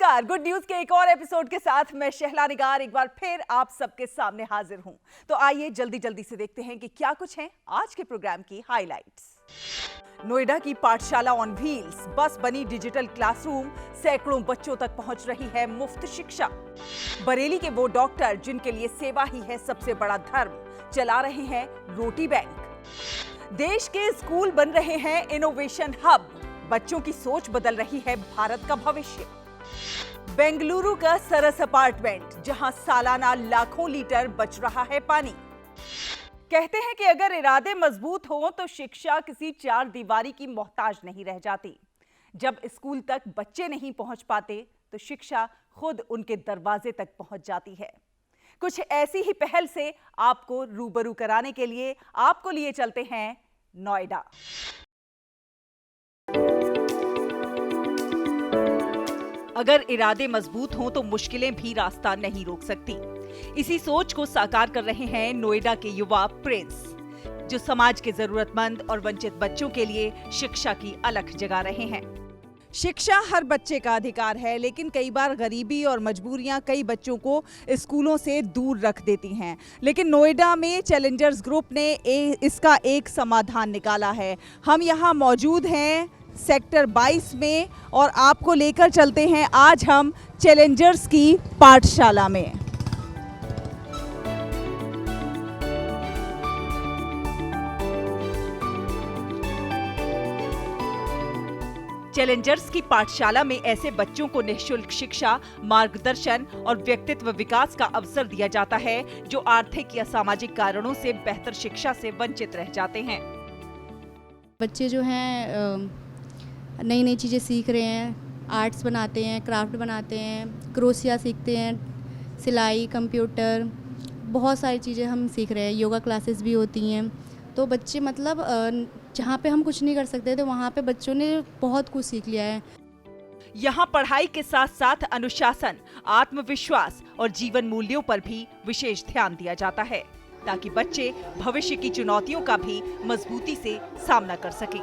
नमस्कार, good news के एक और एपिसोड के साथ मैं शहला निगार एक बार फिर आप सबके सामने हाजिर हूं। तो आइए जल्दी से देखते हैं कि क्या कुछ है आज के प्रोग्राम की हाइलाइट्स। नोएडा की पाठशाला ऑन व्हील्स, बस बनी डिजिटल क्लासरूम, सैकड़ों बच्चों तक पहुंच रही है मुफ्त शिक्षा। बरेली के वो डॉक्टर जिनके लिए सेवा ही है सबसे बड़ा धर्म, चला रहे हैं रोटी बैंक। देश के स्कूल बन रहे हैं इनोवेशन हब, बच्चों की सोच बदल रही है भारत का भविष्य। बेंगलुरु का सरस अपार्टमेंट, जहां सालाना लाखों लीटर बच रहा है पानी। कहते हैं कि अगर इरादे मजबूत हो तो शिक्षा किसी चार दीवारी की मोहताज नहीं रह जाती। जब स्कूल तक बच्चे नहीं पहुंच पाते तो शिक्षा खुद उनके दरवाजे तक पहुंच जाती है। कुछ ऐसी ही पहल से आपको रूबरू कराने के लिए आपको लिए चलते हैं नोएडा। अगर इरादे मजबूत हों तो मुश्किलें भी रास्ता नहीं रोक सकती। इसी सोच को साकार कर रहे हैं नोएडा के युवा प्रिंस, जो समाज के जरूरतमंद और वंचित बच्चों के लिए शिक्षा की अलख जगा रहे हैं। शिक्षा हर बच्चे का अधिकार है, लेकिन कई बार गरीबी और मजबूरियां कई बच्चों को स्कूलों से दूर रख देती हैं। लेकिन नोएडा में चैलेंजर्स ग्रुप ने इसका एक समाधान निकाला है। हम यहाँ मौजूद हैं सेक्टर 22 में और आपको लेकर चलते हैं आज हम चैलेंजर्स की पाठशाला में। चैलेंजर्स की पाठशाला में ऐसे बच्चों को निःशुल्क शिक्षा, मार्गदर्शन और व्यक्तित्व विकास का अवसर दिया जाता है जो आर्थिक या सामाजिक कारणों से बेहतर शिक्षा से वंचित रह जाते हैं। बच्चे जो हैं नई नई चीज़ें सीख रहे हैं, आर्ट्स बनाते हैं, क्राफ्ट बनाते हैं, क्रोशिया सीखते हैं, सिलाई, कंप्यूटर, बहुत सारी चीज़ें हम सीख रहे हैं। योगा क्लासेस भी होती हैं। तो बच्चे मतलब जहाँ पे हम कुछ नहीं कर सकते थे वहाँ पे बच्चों ने बहुत कुछ सीख लिया है। यहाँ पढ़ाई के साथ साथ अनुशासन, आत्मविश्वास और जीवन मूल्यों पर भी विशेष ध्यान दिया जाता है, ताकि बच्चे भविष्य की चुनौतियों का भी मजबूती से सामना कर सकें।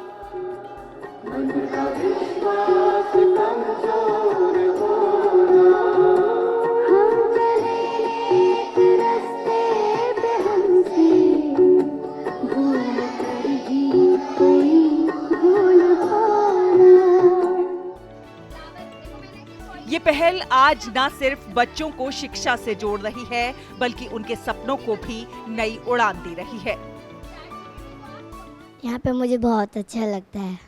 ये पहल आज न सिर्फ बच्चों को शिक्षा से जोड़ रही है, बल्कि उनके सपनों को भी नई उड़ान दे रही है। यहाँ पे मुझे बहुत अच्छा लगता है।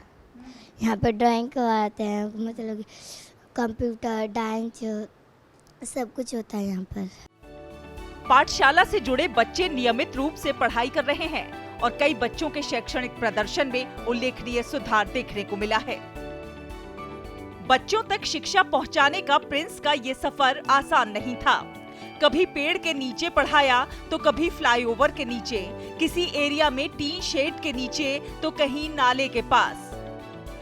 यहाँ पे ड्राइंग करवाते हैं, मतलब कंप्यूटर, डांस, सब कुछ होता है यहाँ पर। पाठशाला से जुड़े बच्चे नियमित रूप से पढ़ाई कर रहे हैं और कई बच्चों के शैक्षणिक प्रदर्शन में उल्लेखनीय सुधार देखने को मिला है। बच्चों तक शिक्षा पहुंचाने का प्रिंस का ये सफर आसान नहीं था। कभी पेड़ के नीचे पढ़ाया तो कभी फ्लाईओवर के नीचे, किसी एरिया में टीन शेड के नीचे तो कहीं नाले के पास।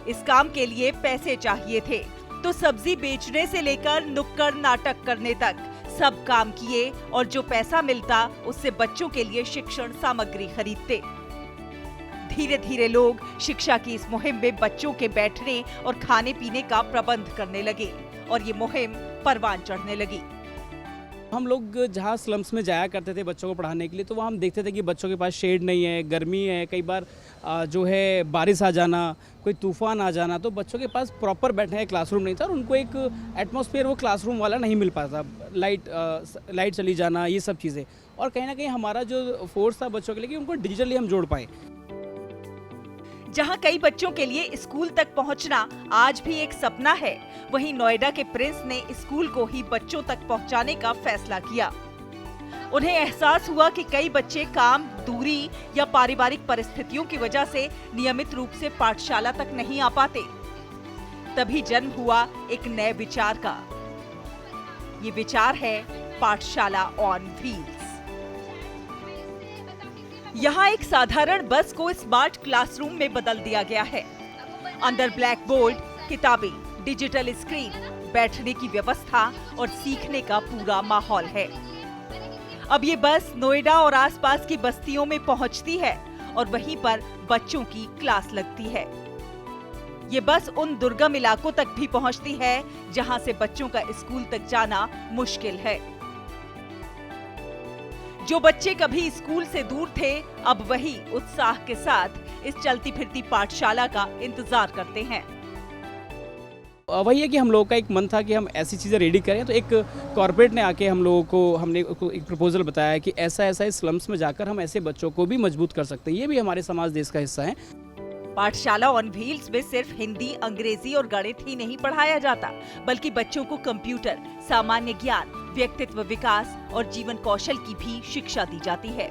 इस काम के लिए पैसे चाहिए थे, तो सब्जी बेचने से लेकर नुक्कड़ नाटक करने तक सब काम किए और जो पैसा मिलता उससे बच्चों के लिए शिक्षण सामग्री खरीदते। धीरे धीरे लोग शिक्षा की इस मुहिम में बच्चों के बैठने और खाने पीने का प्रबंध करने लगे और ये मुहिम परवान चढ़ने लगी। हम लोग जहाँ स्लम्स में जाया करते थे बच्चों को पढ़ाने के लिए, तो वहाँ हम देखते थे कि बच्चों के पास शेड नहीं है, गर्मी है, कई बार जो है बारिश आ जाना, कोई तूफान आ जाना, तो बच्चों के पास प्रॉपर बैठने का क्लासरूम नहीं था और उनको एक एटमॉस्फेयर वो क्लासरूम वाला नहीं मिल पाता। लाइट चली जाना, ये सब चीज़ें। और कहीं ना कहीं हमारा जो फोर्स था बच्चों के लिए कि उनको डिजिटली हम जोड़ पाए। जहां कई बच्चों के लिए स्कूल तक पहुंचना आज भी एक सपना है, वहीं नोएडा के प्रिंस ने स्कूल को ही बच्चों तक पहुंचाने का फैसला किया। उन्हें एहसास हुआ कि कई बच्चे काम, दूरी या पारिवारिक परिस्थितियों की वजह से नियमित रूप से पाठशाला तक नहीं आ पाते। तभी जन्म हुआ एक नए विचार का। ये विचार है पाठशाला ऑन व्हील्स। यहाँ एक साधारण बस को स्मार्ट क्लासरूम में बदल दिया गया है। अंदर ब्लैक बोर्ड, किताबें, डिजिटल स्क्रीन, बैठने की व्यवस्था और सीखने का पूरा माहौल है। अब ये बस नोएडा और आसपास की बस्तियों में पहुंचती है और वहीं पर बच्चों की क्लास लगती है। ये बस उन दुर्गम इलाकों तक भी पहुंचती है जहां से बच्चों का स्कूल तक जाना मुश्किल है। जो बच्चे कभी स्कूल से दूर थे, अब वही उत्साह के साथ इस चलती फिरती पाठशाला का इंतजार करते हैं। वही है कि हम लोगों का एक मन था कि हम ऐसी चीज़ें रेडी करें, तो एक कॉर्पोरेट ने आके हमने एक प्रपोजल बताया कि ऐसा इस स्लम्स में जाकर हम ऐसे बच्चों को भी मजबूत कर सकते हैं। ये भी हमारे समाज देश का हिस्सा है। पाठशाला ऑन व्हील्स में सिर्फ हिंदी, अंग्रेजी और गणित ही नहीं पढ़ाया जाता, बल्कि बच्चों को कंप्यूटर, सामान्य ज्ञान, व्यक्तित्व विकास और जीवन कौशल की भी शिक्षा दी जाती है।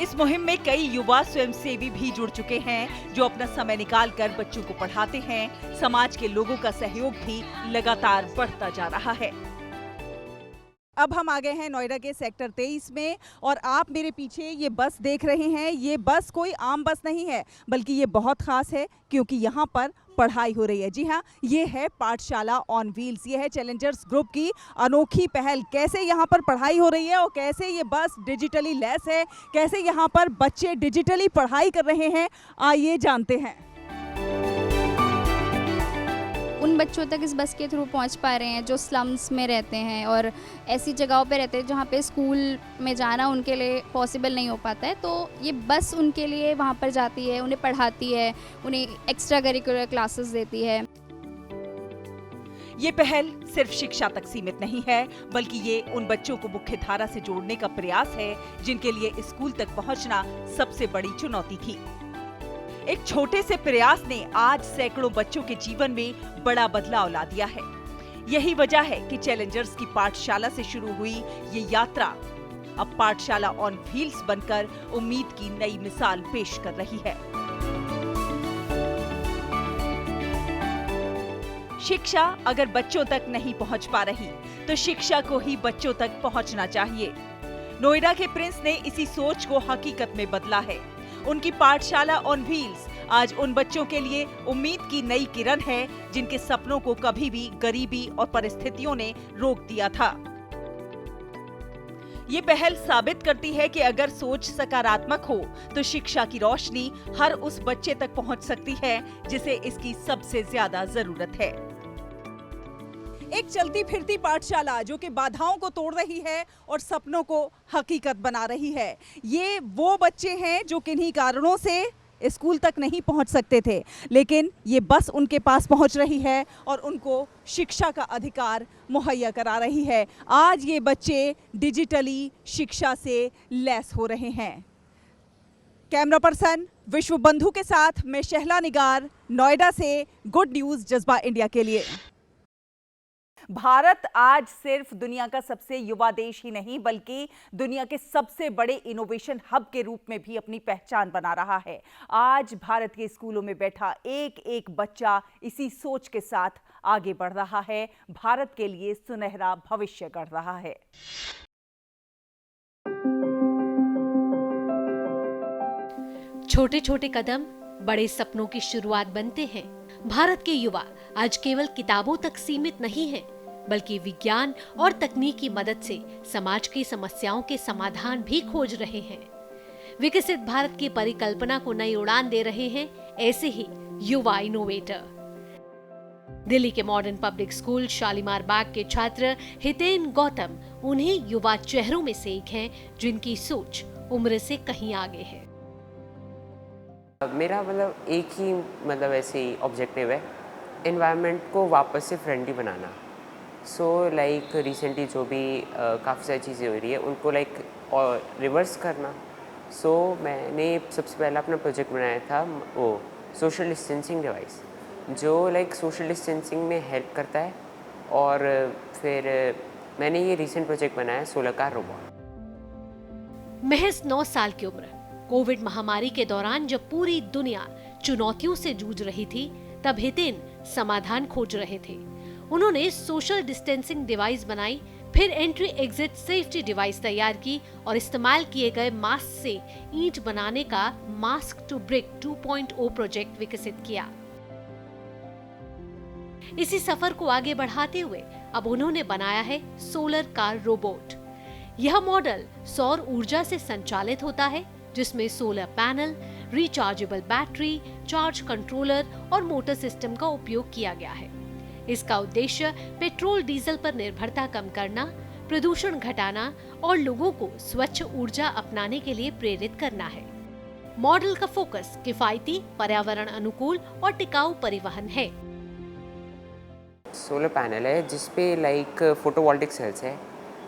इस मुहिम में कई युवा स्वयंसेवी भी जुड़ चुके हैं, जो अपना समय निकालकर बच्चों को पढ़ाते हैं। समाज के लोगों का सहयोग भी लगातार बढ़ता जा रहा है। अब हम आ गए हैं नोएडा के सेक्टर 23 में और आप मेरे पीछे ये बस देख रहे हैं। ये बस कोई आम बस नहीं है, बल्कि ये बहुत खास है क्योंकि यहाँ पर पढ़ाई हो रही है। जी हाँ, ये है पाठशाला ऑन व्हील्स। ये है चैलेंजर्स ग्रुप की अनोखी पहल। कैसे यहाँ पर पढ़ाई हो रही है और कैसे ये बस डिजिटली लैस है, कैसे यहाँ पर बच्चे डिजिटली पढ़ाई कर रहे हैं, आइए जानते हैं। उन बच्चों तक इस बस के थ्रू पहुंच पा रहे हैं जो स्लम्स में रहते हैं और ऐसी जगहों पे रहते हैं जहां पे स्कूल में जाना उनके लिए पॉसिबल नहीं हो पाता है। तो ये बस उनके लिए वहां पर जाती है, उन्हें पढ़ाती है, उन्हें एक्स्ट्रा करिकुलर क्लासेस देती है। ये पहल सिर्फ शिक्षा तक सीमित नहीं है, बल्कि ये उन बच्चों को मुख्य धारा से जोड़ने का प्रयास है जिनके लिए स्कूल तक पहुंचना सबसे बड़ी चुनौती थी। एक छोटे से प्रयास ने आज सैकड़ों बच्चों के जीवन में बड़ा बदलाव ला दिया है। यही वजह है कि चैलेंजर्स की पाठशाला से शुरू हुई ये यात्रा अब पाठशाला ऑन व्हील्स बनकर उम्मीद की नई मिसाल पेश कर रही है। शिक्षा अगर बच्चों तक नहीं पहुंच पा रही, तो शिक्षा को ही बच्चों तक पहुंचना चाहिए। नोएडा के प्रिंस ने इसी सोच को हकीकत में बदला है। उनकी पाठशाला ऑन व्हील्स आज उन बच्चों के लिए उम्मीद की नई किरण है जिनके सपनों को कभी भी गरीबी और परिस्थितियों ने रोक दिया था। ये पहल साबित करती है कि अगर सोच सकारात्मक हो तो शिक्षा की रोशनी हर उस बच्चे तक पहुंच सकती है जिसे इसकी सबसे ज्यादा जरूरत है। एक चलती फिरती पाठशाला जो कि बाधाओं को तोड़ रही है और सपनों को हकीकत बना रही है। ये वो बच्चे हैं जो किन्हीं कारणों से स्कूल तक नहीं पहुंच सकते थे, लेकिन ये बस उनके पास पहुंच रही है और उनको शिक्षा का अधिकार मुहैया करा रही है। आज ये बच्चे डिजिटली शिक्षा से लैस हो रहे हैं। कैमरा पर्सन विश्व बंधु के साथ मैं शहला निगार, नोएडा से गुड न्यूज जज्बा इंडिया के लिए। भारत आज सिर्फ दुनिया का सबसे युवा देश ही नहीं, बल्कि दुनिया के सबसे बड़े इनोवेशन हब के रूप में भी अपनी पहचान बना रहा है। आज भारत के स्कूलों में बैठा एक एक बच्चा इसी सोच के साथ आगे बढ़ रहा है, भारत के लिए सुनहरा भविष्य गढ़ रहा है। छोटे छोटे कदम बड़े सपनों की शुरुआत बनते हैं। भारत के युवा आज केवल किताबों तक सीमित नहीं हैं, बल्कि विज्ञान और तकनीक की मदद से समाज की समस्याओं के समाधान भी खोज रहे हैं। विकसित भारत की परिकल्पना को नई उड़ान दे रहे हैं ऐसे ही युवा इनोवेटर। दिल्ली के मॉडर्न पब्लिक स्कूल शालीमार बाग के छात्र हितेन गौतम उन्हीं युवा चेहरों में से एक हैं जिनकी सोच उम्र से कहीं आगे है। मेरा एक ही ऐसे ही ऑब्जेक्टिव है, एनवायरनमेंट को वापस से फ्रेंडली बनाना। सो रिसेंटली जो भी काफ़ी सारी चीज़ें हो रही है उनको रिवर्स करना। सो मैंने सबसे पहला अपना प्रोजेक्ट बनाया था वो सोशल डिस्टेंसिंग डिवाइस, जो सोशल डिस्टेंसिंग में हेल्प करता है। और फिर मैंने ये रिसेंट प्रोजेक्ट बनाया सोलर कार रोबोट। महज 9 साल की उम्र, कोविड महामारी के दौरान जब पूरी दुनिया चुनौतियों से जूझ रही थी, तब हितेन समाधान खोज रहे थे। उन्होंने सोशल डिस्टेंसिंग डिवाइस बनाई, फिर एंट्री एग्जिट सेफ्टी डिवाइस तैयार की और इस्तेमाल किए गए मास्क से ईंट बनाने का मास्क टू ब्रिक 2.0 प्रोजेक्ट विकसित किया। इसी सफर को आगे बढ़ाते हुए अब उन्होंने बनाया है सोलर कार रोबोट। यह मॉडल सौर ऊर्जा से संचालित होता है, जिसमें solar panel, rechargeable battery, charge controller और मोटर सिस्टम का उपयोग किया गया है। इसका उद्देश्य पेट्रोल डीजल पर निर्भरता कम करना, प्रदूषण घटाना और लोगों को स्वच्छ ऊर्जा अपनाने के लिए प्रेरित करना है। मॉडल का फोकस किफायती, पर्यावरण अनुकूल और टिकाऊ परिवहन है। सोलर पैनल है जिसपे लाइक फोटोवोल्टिक सेल्स है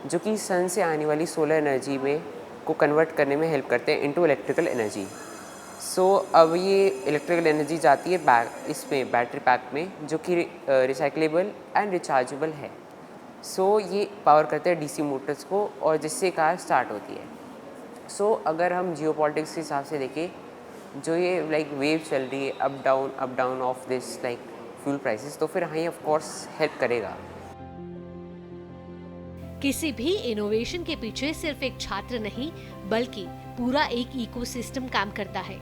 जो कि सन से आने वाली सोलर एनर्जी में को कन्वर्ट करने में हेल्प करते हैं इनटू इलेक्ट्रिकल एनर्जी। सो अब ये इलेक्ट्रिकल एनर्जी जाती है इसमें बैटरी पैक में जो कि रिसाइक्लेबल एंड रिचार्जेबल है। सो ये पावर करते हैं डीसी मोटर्स को और जिससे कार स्टार्ट होती है। सो अगर हम जियोपॉलिटिक्स के हिसाब से देखें, जो ये लाइक वेव चल रही है up down of this like fuel prices, तो फिर हाँ ये ऑफ कोर्स हेल्प करेगा। किसी भी इनोवेशन के पीछे सिर्फ एक छात्र नहीं बल्कि पूरा एक इकोसिस्टम काम करता है।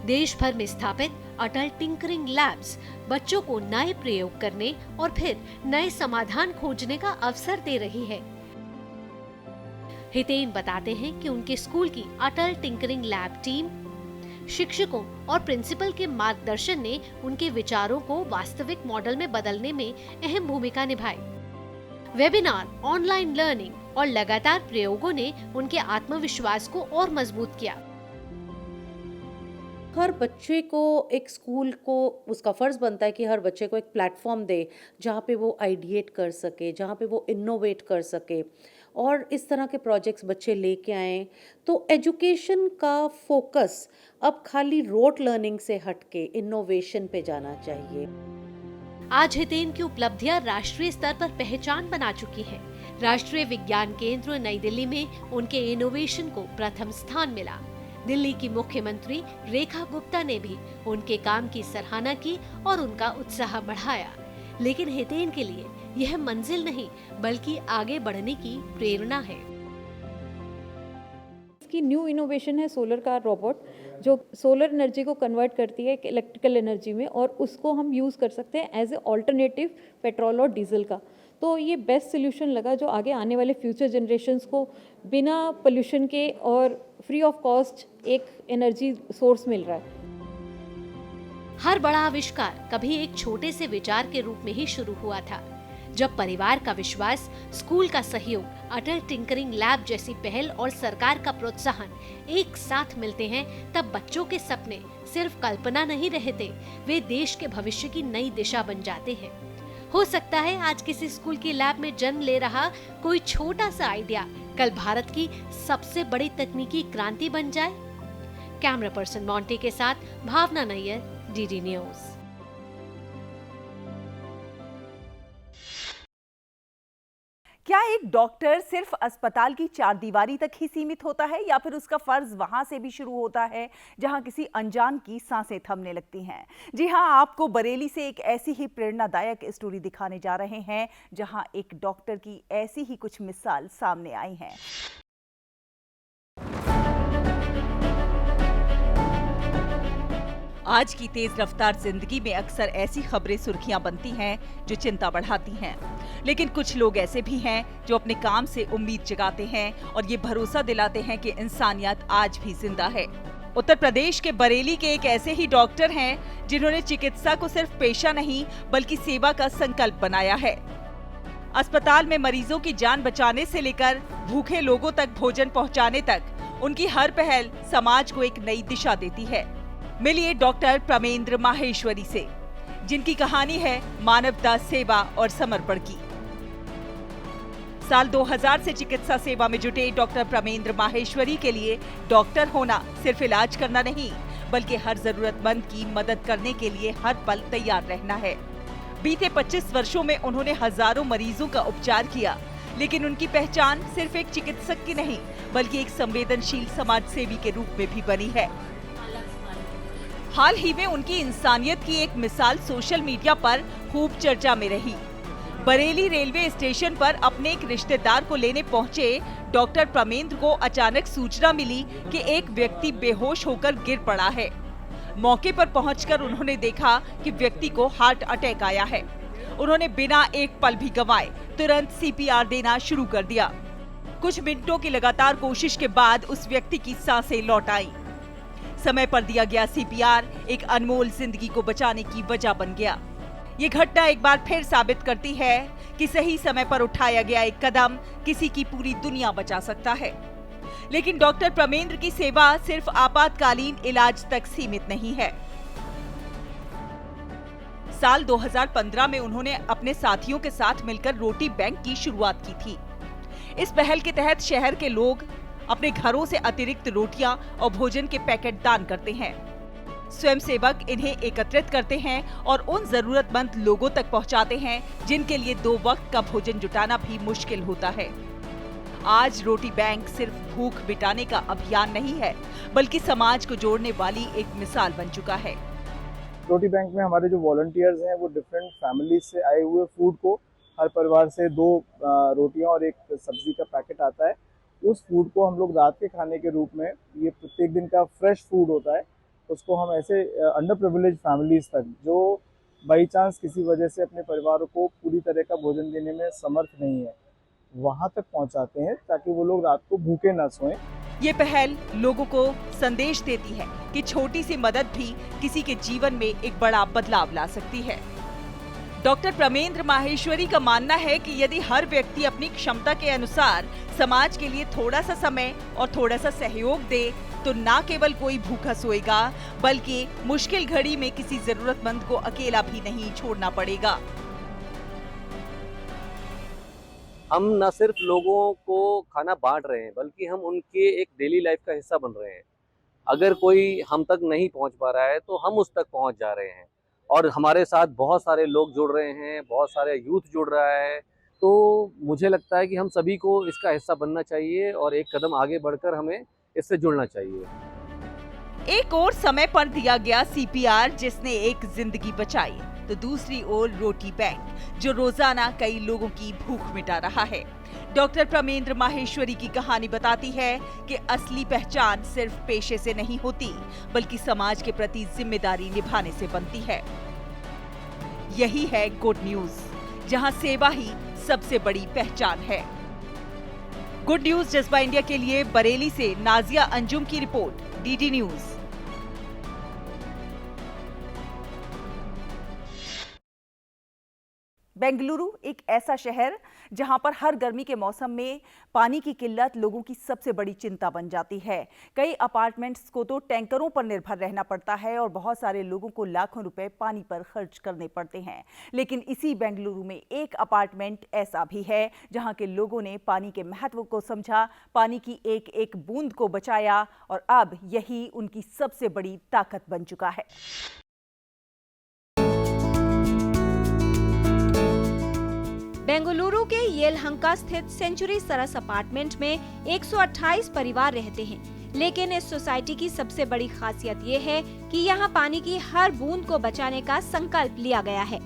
देश भर में स्थापित अटल टिंकरिंग लैब्स बच्चों को नए प्रयोग करने और फिर नए समाधान खोजने का अवसर दे रही है। हितेन बताते हैं कि उनके स्कूल की अटल टिंकरिंग लैब टीम, शिक्षकों और प्रिंसिपल के मार्गदर्शन ने उनके विचारों को वास्तविक मॉडल में बदलने में अहम भूमिका निभाई। वेबिनार, ऑनलाइन लर्निंग और लगातार प्रयोगों ने उनके आत्मविश्वास को और मजबूत किया। हर बच्चे को एक स्कूल को उसका फ़र्ज़ बनता है कि हर बच्चे को एक प्लेटफॉर्म दे जहाँ पे वो आइडिएट कर सके, जहाँ पे वो इनोवेट कर सके और इस तरह के प्रोजेक्ट्स बच्चे लेके आएँ। तो एजुकेशन का फोकस अब खाली रोट लर्निंग से हटके इनोवेशन पे जाना चाहिए। आज हितेन की उपलब्धियां राष्ट्रीय स्तर पर पहचान बना चुकी है। राष्ट्रीय विज्ञान केंद्र नई दिल्ली में उनके इनोवेशन को प्रथम स्थान मिला। दिल्ली की मुख्यमंत्री रेखा गुप्ता ने भी उनके काम की सराहना की और उनका उत्साह बढ़ाया। लेकिन हितेन के लिए यह मंजिल नहीं बल्कि आगे बढ़ने की प्रेरणा है। इसकी न्यू इनोवेशन है सोलर कार रोबोट, जो सोलर एनर्जी को कन्वर्ट करती है इलेक्ट्रिकल एनर्जी में और उसको हम यूज़ कर सकते हैं एज ए ऑल्टरनेटिव पेट्रोल और डीजल का। तो ये बेस्ट सोल्यूशन लगा जो आगे आने वाले फ्यूचर जनरेशन्स को बिना पोल्यूशन के और फ्री ऑफ कॉस्ट एक एनर्जी सोर्स मिल रहा है। हर बड़ा आविष्कार कभी एक छोटे से विचार के रूप में ही शुरू हुआ था। जब परिवार का विश्वास, स्कूल का सहयोग, अटल टिंकरिंग लैब जैसी पहल और सरकार का प्रोत्साहन एक साथ मिलते हैं, तब बच्चों के सपने सिर्फ कल्पना नहीं रहते, वे देश के भविष्य की नई दिशा बन जाते हैं। हो सकता है आज किसी स्कूल की लैब में जन्म ले रहा कोई छोटा सा आइडिया कल भारत की सबसे बड़ी तकनीकी क्रांति बन जाए। कैमरा पर्सन मोंटी के साथ भावना नैयर, डीडी न्यूज। क्या एक डॉक्टर सिर्फ अस्पताल की चारदीवारी तक ही सीमित होता है या फिर उसका फर्ज वहां से भी शुरू होता है जहां किसी अनजान की सांसें थमने लगती हैं? जी हां, आपको बरेली से एक ऐसी ही प्रेरणादायक स्टोरी दिखाने जा रहे हैं जहां एक डॉक्टर की ऐसी ही कुछ मिसाल सामने आई हैं। आज की तेज रफ्तार जिंदगी में अक्सर ऐसी खबरें सुर्खियां बनती हैं जो चिंता बढ़ाती हैं, लेकिन कुछ लोग ऐसे भी हैं जो अपने काम से उम्मीद जगाते हैं और ये भरोसा दिलाते हैं कि इंसानियत आज भी जिंदा है। उत्तर प्रदेश के बरेली के एक ऐसे ही डॉक्टर हैं जिन्होंने चिकित्सा को सिर्फ पेशा नहीं बल्कि सेवा का संकल्प बनाया है। अस्पताल में मरीजों की जान बचाने से लेकर भूखे लोगों तक भोजन पहुंचाने तक उनकी हर पहल समाज को एक नई दिशा देती है। मिलिए डॉक्टर प्रमेंद्र माहेश्वरी से, जिनकी कहानी है मानवता, सेवा और समर्पण की। साल 2000 से चिकित्सा सेवा में जुटे डॉक्टर प्रमेंद्र माहेश्वरी के लिए डॉक्टर होना सिर्फ इलाज करना नहीं बल्कि हर जरूरतमंद की मदद करने के लिए हर पल तैयार रहना है। बीते 25 वर्षों में उन्होंने हजारों मरीजों का उपचार किया, लेकिन उनकी पहचान सिर्फ एक चिकित्सक की नहीं बल्कि एक संवेदनशील समाज सेवी के रूप में भी बनी है। हाल ही में उनकी इंसानियत की एक मिसाल सोशल मीडिया पर खूब चर्चा में रही। बरेली रेलवे स्टेशन पर अपने एक रिश्तेदार को लेने पहुंचे डॉक्टर प्रमेंद्र को अचानक सूचना मिली कि एक व्यक्ति बेहोश होकर गिर पड़ा है। मौके पर पहुंचकर उन्होंने देखा कि व्यक्ति को हार्ट अटैक आया है। उन्होंने बिना एक पल भी गंवाए तुरंत सीपीआर देना शुरू कर दिया। कुछ मिनटों की लगातार कोशिश के बाद उस व्यक्ति की सांसें लौट आईं। समय पर दिया गया सीपीआर एक अनमोल जिंदगी को बचाने की वजह बन गया। ये घटना एक बार फिर साबित करती है कि सही समय पर उठाया गया एक कदम किसी की पूरी दुनिया बचा सकता है। लेकिन डॉक्टर प्रमेंद्र की सेवा सिर्फ आपातकालीन इलाज तक सीमित नहीं है। साल 2015 में उन्होंने अपने साथियों के साथ मिलकर रोटी बैंक की शुरुआत की थी। इस पहल के तहत शहर के लोग अपने घरों से अतिरिक्त रोटियां और भोजन के पैकेट दान करते हैं। स्वयंसेवक इन्हें एकत्रित करते हैं और उन जरूरतमंद लोगों तक पहुंचाते हैं जिनके लिए 2 वक्त का भोजन जुटाना भी मुश्किल होता है। आज रोटी बैंक सिर्फ भूख मिटाने का अभियान नहीं है, बल्कि समाज को जोड़ने वाली एक मिसाल बन चुका है। रोटी बैंक में हमारे जो वॉलंटियर्स हैं वो डिफरेंट फैमिलीज से आए हुए फूड को, हर परिवार से 2 रोटियां और 1 सब्जी का पैकेट आता है। उस फूड को हम लोग रात के खाने के रूप में, ये प्रत्येक दिन का फ्रेश फूड होता है, उसको हम ऐसे अंडर प्रिविलेज फैमिलीज तक जो बाई चांस किसी वजह से अपने परिवारों को पूरी तरह का भोजन देने में समर्थ नहीं है, वहां तक पहुंचाते हैं ताकि वो लोग रात को भूखे ना सोएं। ये पहल लोगों को संदेश देती है कि छोटी सी मदद भी किसी के जीवन में एक बड़ा बदलाव ला सकती है। डॉक्टर प्रमेंद्र माहेश्वरी का मानना है कि यदि हर व्यक्ति अपनी क्षमता के अनुसार समाज के लिए थोड़ा सा समय और थोड़ा सा सहयोग दे तो न केवल कोई भूखा सोएगा, बल्कि मुश्किल घड़ी में किसी जरूरतमंद को अकेला भी नहीं छोड़ना पड़ेगा। हम न सिर्फ लोगों को खाना बांट रहे हैं, बल्कि हम उनके एक डेली लाइफ का हिस्सा बन रहे हैं। अगर कोई हम तक नहीं पहुंच पा रहा है तो हम उस तक पहुंच जा रहे हैं और हमारे साथ बहुत सारे लोग जुड़ रहे हैं, बहुत सारे यूथ जुड़ रहा है। तो मुझे लगता है कि हम सभी को इसका हिस्सा बनना चाहिए और एक कदम आगे बढ़कर हमें इससे जुड़ना चाहिए। एक और समय पर दिया गया सीपीआर जिसने एक जिंदगी बचाई, तो दूसरी ओर रोटी बैंक जो रोजाना कई लोगों की भूख मिटा रहा है। डॉक्टर प्रमेंद्र माहेश्वरी की कहानी बताती है कि असली पहचान सिर्फ पेशे से नहीं होती, बल्कि समाज के प्रति जिम्मेदारी निभाने से बनती है। यही है गुड न्यूज, जहां सेवा ही सबसे बड़ी पहचान है। गुड न्यूज जज्बा इंडिया के लिए बरेली से नाजिया अंजुम की रिपोर्ट, डीडी न्यूज। बेंगलुरु एक ऐसा शहर जहां पर हर गर्मी के मौसम में पानी की किल्लत लोगों की सबसे बड़ी चिंता बन जाती है। कई अपार्टमेंट्स को तो टैंकरों पर निर्भर रहना पड़ता है और बहुत सारे लोगों को लाखों रुपए पानी पर खर्च करने पड़ते हैं। लेकिन इसी बेंगलुरु में एक अपार्टमेंट ऐसा भी है जहां के लोगों ने पानी के महत्व को समझा, पानी की एक एक बूंद को बचाया और अब यही उनकी सबसे बड़ी ताकत बन चुका है। बेंगलुरु के येलहंका स्थित सेंचुरी सरस अपार्टमेंट में 128 परिवार रहते हैं, लेकिन इस सोसाइटी की सबसे बड़ी खासियत ये है कि यहाँ पानी की हर बूंद को बचाने का संकल्प लिया गया है।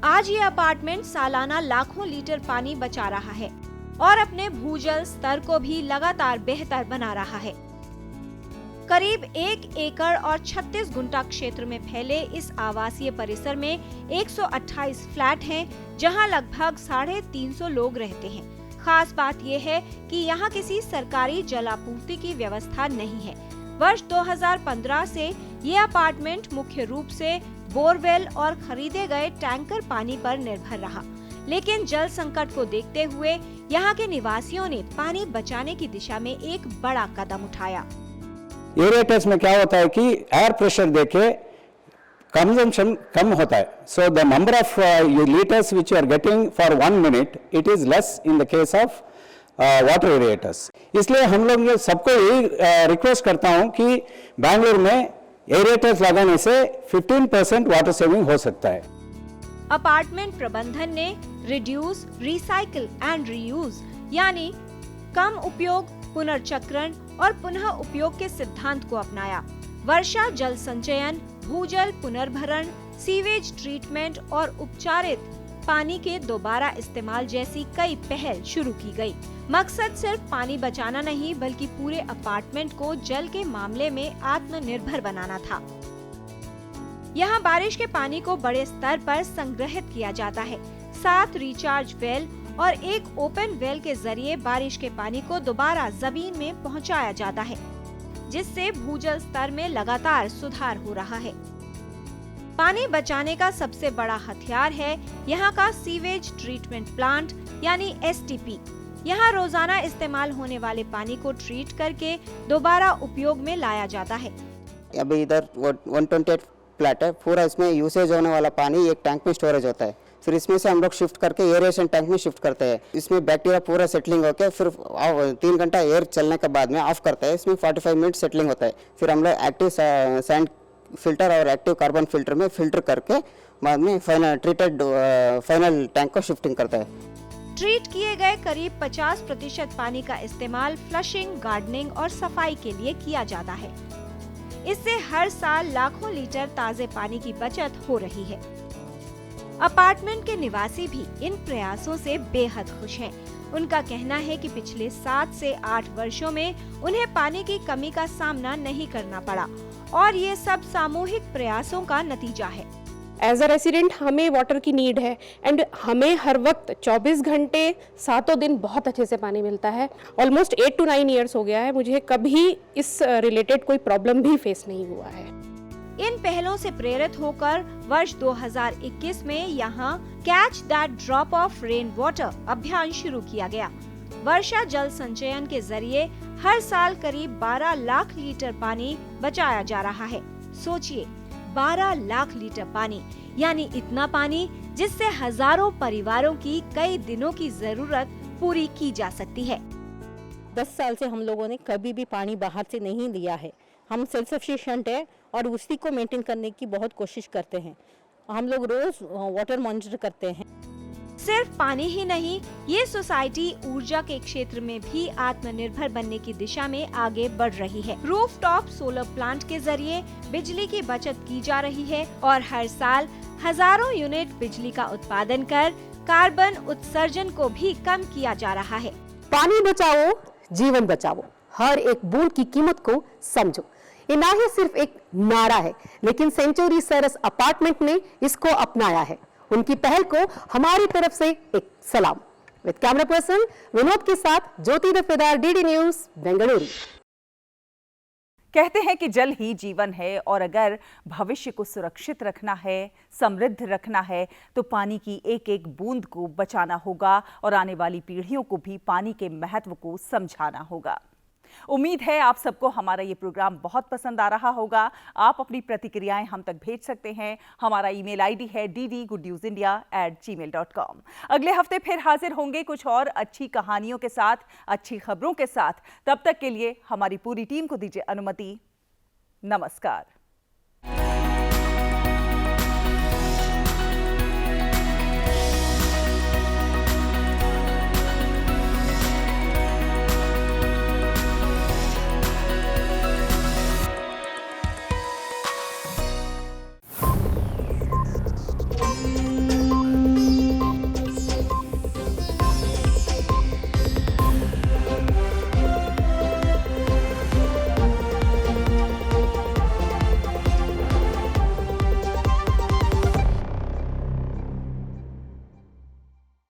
आज ये अपार्टमेंट सालाना लाखों लीटर पानी बचा रहा है और अपने भूजल स्तर को भी लगातार बेहतर बना रहा है। करीब 1 एकड़ और 36 गुंठा क्षेत्र में फैले इस आवासीय परिसर में 128 फ्लैट हैं, जहां लगभग 350 लोग रहते हैं। खास बात यह है कि यहाँ किसी सरकारी जलापूर्ति की व्यवस्था नहीं है। वर्ष 2015 से ये अपार्टमेंट मुख्य रूप से बोरवेल और खरीदे गए टैंकर पानी पर निर्भर रहा, लेकिन जल संकट को देखते हुए यहाँ के निवासियों ने पानी बचाने की दिशा में एक बड़ा कदम उठाया। एरेटर्स में क्या होता है कि एयर प्रेशर देके कंजम्पशन कम होता है, so the number of litres which you are getting for 1 minute it is less in the case of water aerators. इसलिए हम लोग ये सबको यही रिक्वेस्ट करता हूं कि बेंगलुरु में एरेटर्स लगाने से 15% वाटर सेविंग हो सकता है। अपार्टमेंट प्रबंधन ने रिड्यूस, रिसाइकिल एंड रीयूज यानी कम उपयोग, पुनर्चक्रण और पुनः उपयोग के सिद्धांत को अपनाया। वर्षा जल संचयन, भूजल पुनर्भरण, सीवेज ट्रीटमेंट और उपचारित पानी के दोबारा इस्तेमाल जैसी कई पहल शुरू की गई। मकसद सिर्फ पानी बचाना नहीं, बल्कि पूरे अपार्टमेंट को जल के मामले में आत्मनिर्भर बनाना था। यहाँ बारिश के पानी को बड़े स्तर पर संग्रहित किया जाता है। 7 रिचार्ज वेल और एक ओपन वेल के जरिए बारिश के पानी को दोबारा जमीन में पहुंचाया जाता है। जिससे भूजल स्तर में लगातार सुधार हो रहा है। पानी बचाने का सबसे बड़ा हथियार है यहाँ का सीवेज ट्रीटमेंट प्लांट यानी STP। यहाँ रोजाना इस्तेमाल होने वाले पानी को ट्रीट करके दोबारा उपयोग में लाया जाता है। अभी इधर 128 फ्लैट है, पूरा इसमें यूसेज होने वाला पानी एक टैंक में स्टोरेज होता है। फिर इसमें से हम लोग शिफ्ट करके एयरेशन टैंक में शिफ्ट करते हैं। इसमें बैक्टीरिया पूरा सेटलिंग होकर फिर 3 घंटा एयर चलने के बाद में ऑफ करते हैं। इसमें 45 मिनट सेटलिंग होता है। फिर हम लोग एक्टिव सैंड फिल्टर और एक्टिव कार्बन फिल्टर में फिल्टर करके बाद में फाइनल टैंक को शिफ्टिंग करता है। ट्रीट किए गए करीब 50% पानी का इस्तेमाल फ्लशिंग, गार्डनिंग और सफाई के लिए किया जाता है। इससे हर साल लाखों लीटर ताजे पानी की बचत हो रही है। अपार्टमेंट के निवासी भी इन प्रयासों से बेहद खुश हैं। उनका कहना है कि पिछले 7 से 8 वर्षों में उन्हें पानी की कमी का सामना नहीं करना पड़ा और ये सब सामूहिक प्रयासों का नतीजा है। एज अ रेसिडेंट हमें वाटर की नीड है एंड हमें हर वक्त 24 घंटे 7 दिन बहुत अच्छे से पानी मिलता है। ऑलमोस्ट 8 to 9 ईयर्स हो गया है, मुझे कभी इस रिलेटेड कोई प्रॉब्लम भी फेस नहीं हुआ है। इन पहलों से प्रेरित होकर वर्ष 2021 में यहाँ catch that drop of rain water अभियान शुरू किया गया। वर्षा जल संचयन के जरिए हर साल करीब 12 लाख लीटर पानी बचाया जा रहा है। सोचिए, 12 लाख लीटर पानी यानी इतना पानी जिससे हजारों परिवारों की कई दिनों की जरूरत पूरी की जा सकती है। 10 साल से हम लोगों ने कभी भी पानी बाहर से नहीं लिया है। हम सेल्फ सफिशिएंट है और उसी को मेंटेन करने की बहुत कोशिश करते हैं। हम लोग रोज वाटर मॉनिटर करते हैं। सिर्फ पानी ही नहीं, ये सोसाइटी ऊर्जा के क्षेत्र में भी आत्मनिर्भर बनने की दिशा में आगे बढ़ रही है। रूफटॉप सोलर प्लांट के जरिए बिजली की बचत की जा रही है और हर साल हजारों यूनिट बिजली का उत्पादन कर कार्बन उत्सर्जन को भी कम किया जा रहा है। पानी बचाओ, जीवन बचाओ, हर एक बूंद की कीमत को समझो। ये ना ही सिर्फ एक नारा है, लेकिन सेंचुरी सरस अपार्टमेंट ने इसको अपनाया है। उनकी पहल को हमारी तरफ से एक सलाम। विद कैमरा पर्सन विनोद के साथ ज्योति दफेदार, DD न्यूज, बेंगलुरु। कहते हैं कि जल ही जीवन है और अगर भविष्य को सुरक्षित रखना है, समृद्ध रखना है, तो पानी की एक एक बूंद को बचाना होगा और आने वाली पीढ़ियों को भी पानी के महत्व को समझाना होगा। उम्मीद है आप सबको हमारा ये प्रोग्राम बहुत पसंद आ रहा होगा। आप अपनी प्रतिक्रियाएं हम तक भेज सकते हैं। हमारा ईमेल आईडी है ddgoodnewsindia@gmail.com। अगले हफ्ते फिर हाजिर होंगे कुछ और अच्छी कहानियों के साथ, अच्छी खबरों के साथ। तब तक के लिए हमारी पूरी टीम को दीजिए अनुमति। नमस्कार।